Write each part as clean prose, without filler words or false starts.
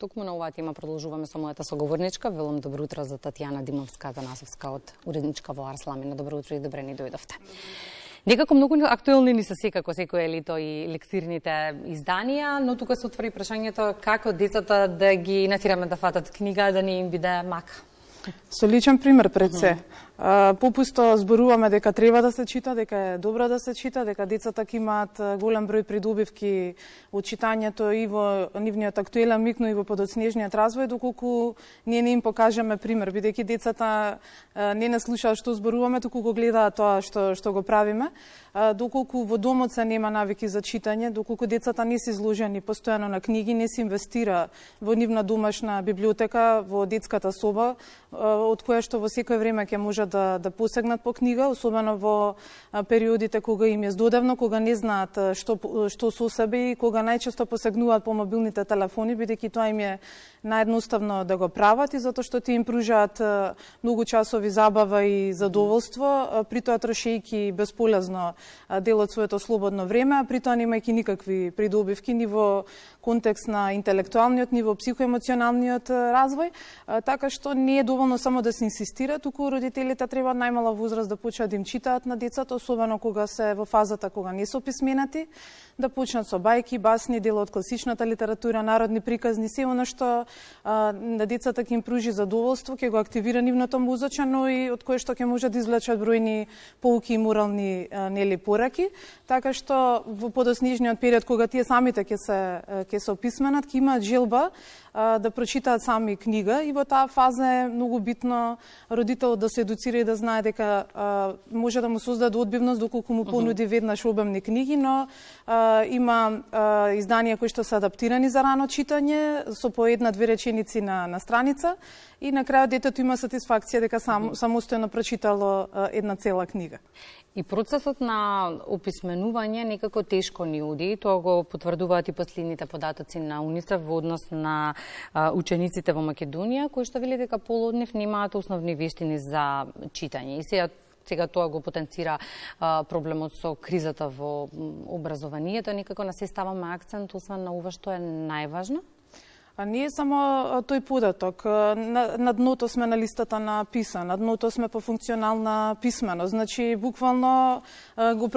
Токму на оваа тема продолжуваме со мојата соговорничка. Велам добро утро за Татјана Димовска-Атанасовска од уредничка во Арсламина. Добро утро и добре ни дојдовте. Некако многу актуелни ни се секако секое лето и лектирните изданија, но тука се отвори прашањето како децата да ги натираме да фатат книга, да не им биде мака. Со личен пример пред се. Попусто зборуваме дека треба да се чита, дека е добро да се чита, дека децата ќе имаат голем број придобивки од читањето и во нивниот актуелен миг, но и во подоцнежниот развој, доколку ние не им покажеме пример, бидејќи децата не слушаат што зборуваме, туку го гледаат тоа што го правиме. Доколку во домот се нема навики за читање, доколку децата не се изложени постојано на книги, не се инвестира во нивна домашна библиотека, во детската соба, од која што во секој време ќе можат да посегнат по книга, особено во периодите кога им е здодевно, кога не знаат што со себе и кога најчесто посегнуваат по мобилните телефони, бидејќи тоа им е наједноставно да го прават и затоа што ти им пружаат многу часови забава и задоволство, при тоа трошејќи бесполезно дел од своето слободно време, а при тоа немајќи никакви придобивки ни во контекст на интелектуалниот, ни во психоемоционалниот развој, така што не е доволно само да се инсистира, туку родителите треба најмала возраст да почнат да им читаат на децата, особено кога се во фазата кога не се описменати, да почнат со бајки, басни, дел од класичната литература, народни приказни, се она што на децата ќе им пружи задоволство, ќе го активира нивното мозоче, но и од кое што ќе можат да извлечат бројни поуки и морални пораки, така што во подоснежниот период кога тие самите ќе се описменат, ќе имаат желба да прочитаат сами книга и во таа фаза е многу битно родителот да се едуцира и да знае дека може да му создаде одбивност доколку му понуди веднаш обемни книги, но има изданија кои што се адаптирани за рано читање со по една-две реченици на страница и на крајот детето има сатисфакција дека самостојно прочитало една цела книга. И процесот на описменување некако тешко ни оди, тоа го потврдуваат и последните податоци на УНИЦЕФ во однос на учениците во Македонија, кои што вели дека пол од нив немаат основни вештини за читање. И сега тоа го потенцира проблемот со кризата во образованието, некако не се ставаме акцент освен на ова што е најважно. А не е само тој податок. На дното сме на листата на ПИСА, на дното сме по функционална писменост. Значи, буквално го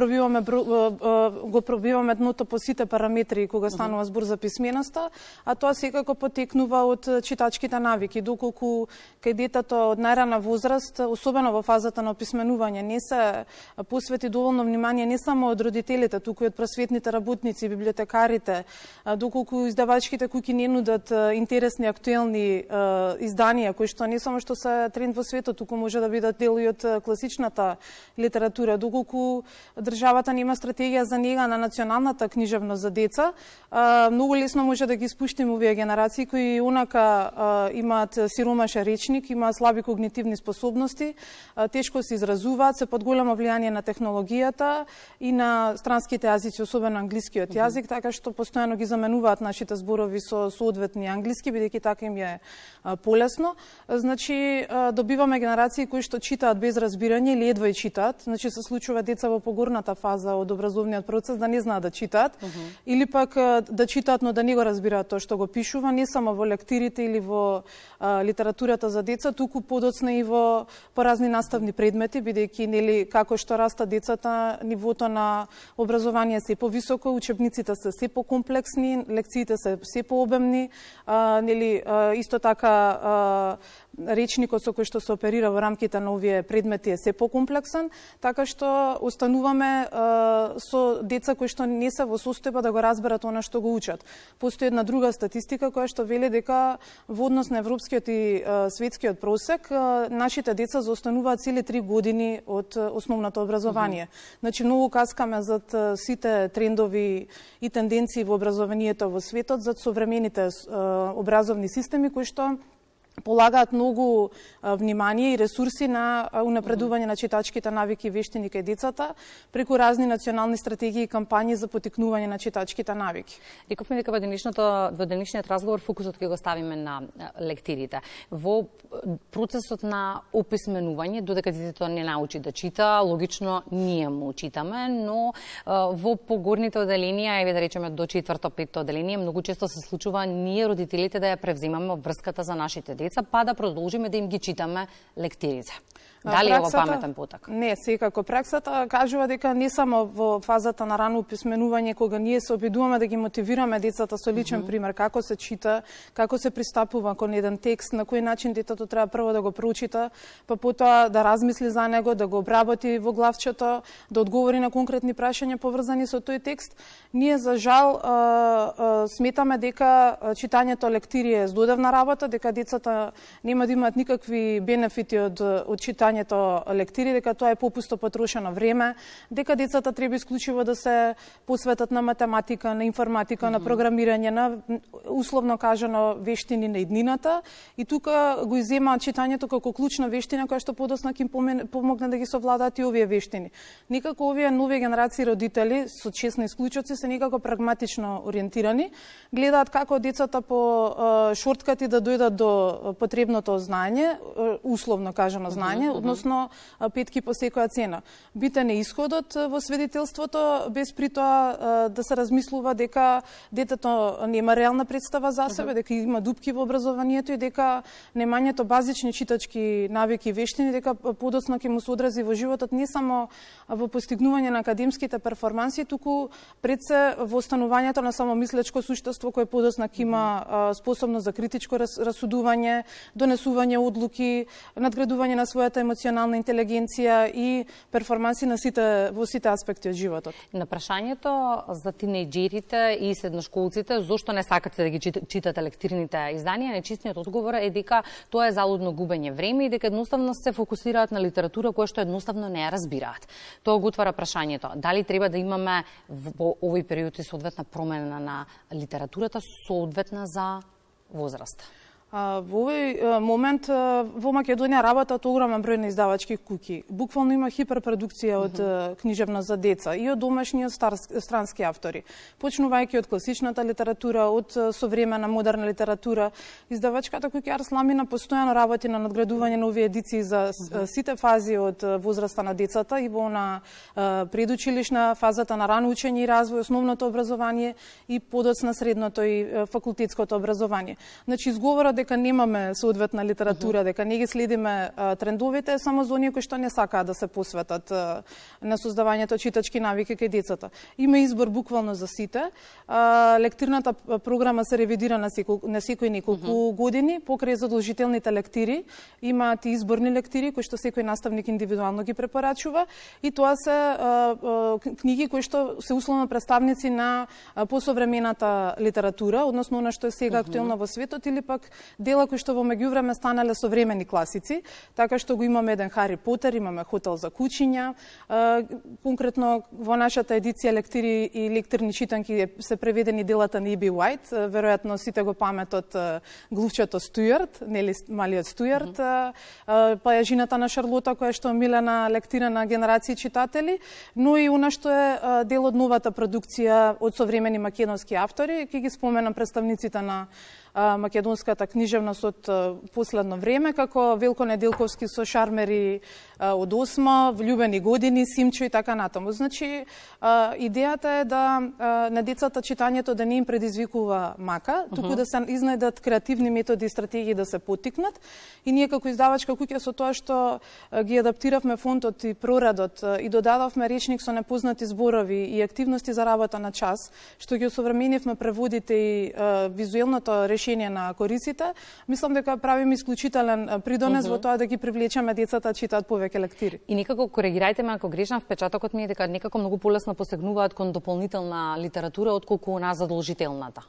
пробиваме дното по сите параметри кога станува збор за писменоста, а тоа секако потекнува од читачките навики, доколку кај детето од најрана возраст, особено во фазата на описменување, не се посвети доволно внимание не само од родителите, туку и од просветните работници, библиотекарите, доколку издавачките куќи не нудат интересни, актуелни изданија, кои што не само што се тренд во светот, туку може да бидат дел и од класичната литература, доколку државата нема стратегија за нега на националната книжевност за деца, многу лесно може да ги спуштиме овие генерации кои онака имаат сиромашен речник, имаат слаби когнитивни способности, тешко се изразуваат, се под големо влијание на технологијата и на странските јазици, особено англискиот јазик, така што постојано ги заменуваат нашите зборови со соодветни англиски, бидејќи така им е полесно. Значи, добиваме генерации кои што читаат без разбирање или едва и читаат. Значи, се случува деца во погорната фаза од образовниот процес да не знаат да читаат, или пак да читаат, но да не го разбираат тоа што го пишува, не само во лектирите или во литературата за деца, туку подоцна и во поразни наставни предмети, бидејќи нели како што растат децата, нивото на образование се повисоко, учебниците се се покомплексни, лекциите се се пообемни, нели исто така речникот со кој што се оперира во рамките на овие предмети е се покомплексен, така што остануваме со деца кои што не се во состојба да го разберат она што го учат. Постои една друга статистика која што вели дека во однос на европскиот и светскиот просек нашите деца заостануваат цели 3 години од основното образование. Значи многу каскаме зад сите трендови и тенденции во образованието во светот, зад современите образовни системи кои што полагаат многу внимание и ресурси на унапредување на читачките навики и вештини кај децата преку разни национални стратегии и кампањи за поттикнување на читачките навики. Рековме дека во денешниот разговор фокусот ќе го ставиме на лектирите. Во процесот на описменување, додека детето не научи да чита, логично ние му читаме, но во погорните оделенија, еве да речеме до 4-5 оделение, многу често се случува ние родителите да ја превземаме врската за нашите деца, па да продолжиме да им ги читаме лектирите. Дали е ова паметен поток? Не, секако. Праксата кажува дека не само во фазата на рано описменување, кога ние се обидуваме да ги мотивираме децата со личен пример, како се чита, како се пристапува кон еден текст, на кој начин детето треба прво да го проучита, па потоа да размисли за него, да го обработи во главчето, да одговори на конкретни прашања поврзани со тој текст. Ние, за жал, сметаме дека читањето лектири е здодевна работа, дека децата нема да имаат никакви бенефити од читањето лектири, дека тоа е попусто потрошено време, дека децата треба исклучиво да се посветат на математика, на информатика, на програмирање, на условно кажано вештини на иднината, и тука го изземаат читањето како клучна вештина која што подоцна ќе им помогне да ги совладаат и овие вештини. Некако овие нови генерации родители со чест на исклучоци се некако прагматично ориентирани, гледаат како децата по шорткати да дојдат до потребното знаење, условно кажано знаење, односно петки по секоја цена. Битен е исходот во свидетелството, без при тоа да се размислува дека детето нема реална представа за себе, дека има дупки во образованието и дека немањето базични читачки навики и вештини, дека подоцна ќе му се одрази во животот не само во постигнување на академските перформанси, туку пред се во останувањето на самомислечко суштество кое подоцна ќе има способност за критичко расудување, донесување одлуки, надградување на својата емоционална интелигенција и перформанси на во сите аспекти од животот. На прашањето за тинејџерите и седношколците, зошто не сакате да ги читате лектирните изданија, нечистиот одговор е дека тоа е залудно губење време и дека едноставно се фокусираат на литература која што едноставно не ја разбираат. Тоа го отвара прашањето. Дали треба да имаме во овој период и соодветна промена на литературата соодветна за возраста? Во овој момент во Македонија работат огромен број на издавачки куќи. Буквално има хиперпродукција од книжевна за деца и од домашни и од странски автори. Почнувајќи од класичната литература, од современа модерна литература, издавачката куќа Арсламина постојано работи на надградување на овие едиции за сите фази од возраста на децата и во на предучилишна фазата на рано учење и развој, основното образование и подоцна средното и факултетското образование. Значи изговорот дека немаме соодветна литература, дека не ги следиме трендовите, само за оние кои што не сакаат да се посветат на создавањето читачки навики кај децата. Има избор буквално за сите. Лектирната програма се ревидира на секој неколку години, покрај задолжителните лектири. Имаат и изборни лектири кои што секој наставник индивидуално ги препорачува и тоа се книги кои што се условно представници на посовремената литература, односно она што е сега актуелно во светот, или пак дела кои што во меѓувреме станале современи класици, така што го имаме еден Хари Потер, имаме Хотел за кучиња. Конкретно во нашата едиција лектири и лектирни читанки се преведени делата на E.B. White, веројатно сите го паметот глувчето Стујарт, нели малиот Стујарт, па е Жената на Шарлота која што милена лектира на генерации читатели, но и она што е дел од новата продукција од современи македонски автори. Ќе ги споменам представниците на македонската книжевност од последно време, како Велко Неделковски со Шармери од 8, Влюбени години, Симчо и така натаму. Значи, идејата е да на децата читањето да не им предизвикува мака, туку да се изнајдат креативни методи и стратегии да се поттикнат. И ние како издавачка куќа со тоа што ги адаптиравме фонтот и проредот и додадовме речник со непознати зборови и активности за работа на час, што ги осовременивме преводите и визуелното решение на корисите, мислам дека правиме исклучителен придонес во тоа да ги привлечеме децата да читаат повеќе лектири. И некако коригирајте ме ако грешам, впечатокот ми е дека некако многу полесно посегнуваат кон дополнителна литература отколку на задолжителната.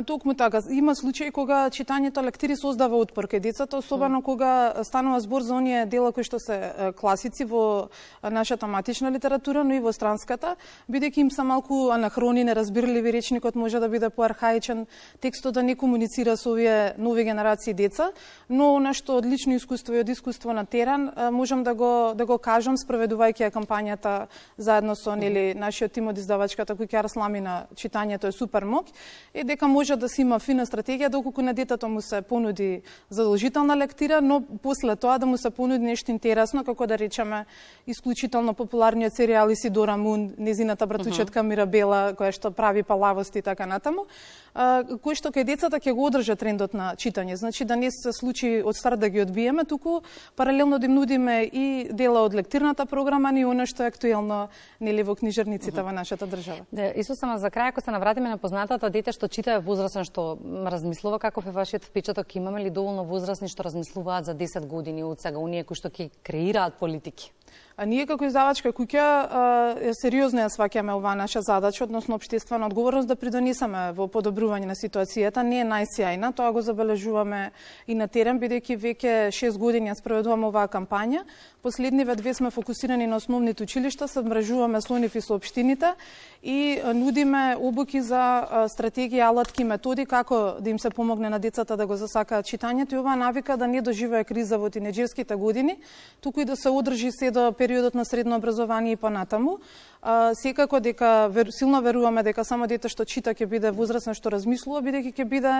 Токму така. Има случаи кога читањето лектири создава отпор кај децата, особено кога станува збор за оние дела кои што се класици во нашата матична литература, но и во странската, бидејќи им се малку анахрони, неразбирливи, речникот може да биде поархаичен, текстот да не комуницира со овие нови генерации деца, но нешто од лично искуство и од искуство на терен можам да го кажам спроведувајќи ја кампањата заедно со нашиот тим од издавачката кој ќе раслами на читањето е супер мок, е дека може да се има фина стратегија доколку на детето му се понуди задолжителна лектира, но после тоа да му се понуди нешто интересно, како да речеме исклучително популарниот серијал Исидора Мун, незината братучетка Мирабела, која што прави палавости и така натаму, кој што кај децата ќе го одржа трендот на читање. Значи да не се случи од старт да ги одбиеме, туку паралелно да им нудиме и дела од лектирната програма, ни она што е актуелно во книжарниците во нашата држава. Да, исто само за крај, ако се навратиме на познатата дете што чита, возрастен што размислува, каков е вашиот впечаток? Имаме ли доволно возрастни што размислуваат за 10 години од сега, оние кои што ќе креираат политики? А ние како издавачка куќа сериозно ја сваќаме оваа наша задача, односно општествена одговорност да придонесеме во подобрување на ситуацијата. Не е најсјајна, тоа го забележуваме и на терен, бидејќи веќе 6 години ја спроведуваме оваа кампања. Последниве 2 сме фокусирани на основните училишта, се мрежуваме со нив и со општините и нудиме обуки за стратегии, алатки, методи како да им се помогне на децата да го засакаат читањето и оваа навика да не доживее криза во тинеџерските години, туку и да се одржи се до периодот на средно образование и понатаму. Секако дека силно веруваме дека само дете што чита ќе биде возрастен што размислува, бидејќи ќе биде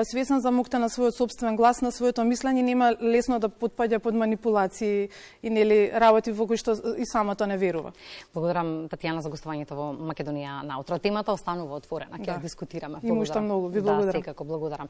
свесен за моќта на својот сопствен глас, на своето мислење, нема лесно да потпаѓа под манипулации и работи во кои што и самото не верува. Благодарам Татјана за гостувањето во Македонија на утро. Темата останува отворена, ќе ја дискутираме. Има уште многу, ви благодарам. Да, секако благодарам.